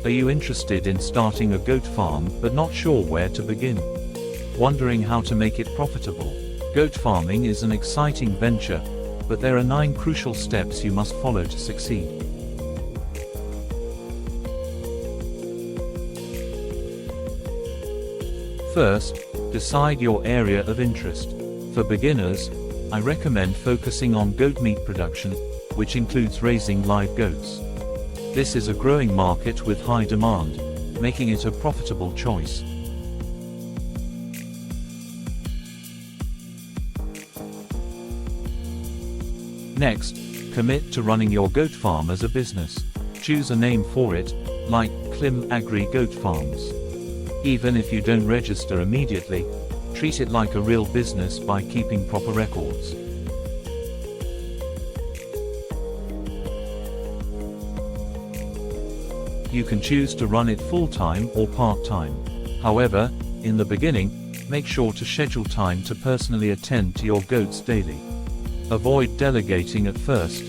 Are you interested in starting a goat farm but not sure where to begin? Wondering how to make it profitable? Goat farming is an exciting venture, but there are 9 crucial steps you must follow to succeed. First, decide your area of interest. For beginners, I recommend focusing on goat meat production, which includes raising live goats. This is a growing market with high demand, making it a profitable choice. Next, commit to running your goat farm as a business. Choose a name for it, like 𝗚𝗢𝗣𝗦. Even if you don't register immediately, treat it like a real business by keeping proper records. You can choose to run it full-time or part-time. However, in the beginning, make sure to schedule time to personally attend to your goats daily. Avoid delegating at first,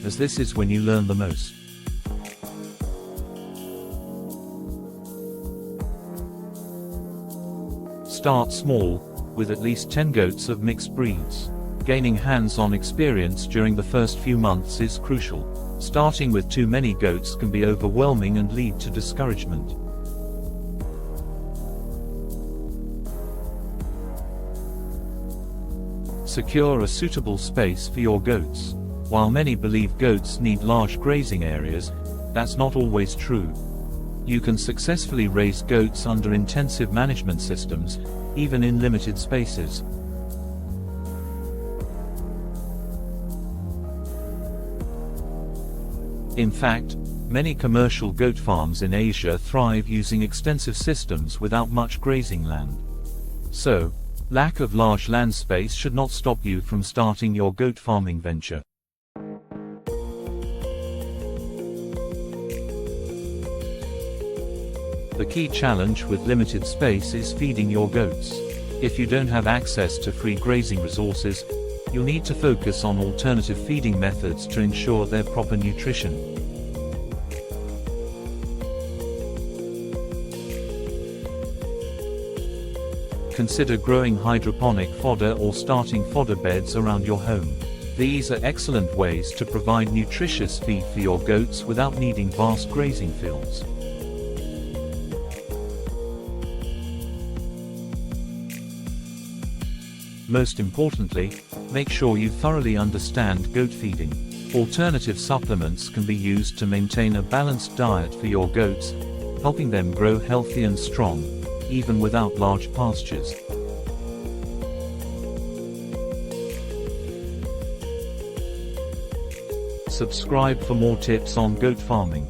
as this is when you learn the most. Start small, with at least 10 goats of mixed breeds. Gaining hands-on experience during the first few months is crucial. Starting with too many goats can be overwhelming and lead to discouragement. Secure a suitable space for your goats. While many believe goats need large grazing areas, that's not always true. You can successfully raise goats under intensive management systems, even in limited spaces. In fact, many commercial goat farms in Asia thrive using extensive systems without much grazing land. So, lack of large land space should not stop you from starting your goat farming venture. The key challenge with limited space is feeding your goats. If you don't have access to free grazing resources, you'll need to focus on alternative feeding methods to ensure their proper nutrition. Consider growing hydroponic fodder or starting fodder beds around your home. These are excellent ways to provide nutritious feed for your goats without needing vast grazing fields. Most importantly, make sure you thoroughly understand goat feeding. Alternative supplements can be used to maintain a balanced diet for your goats, helping them grow healthy and strong, even without large pastures. Subscribe for more tips on goat farming.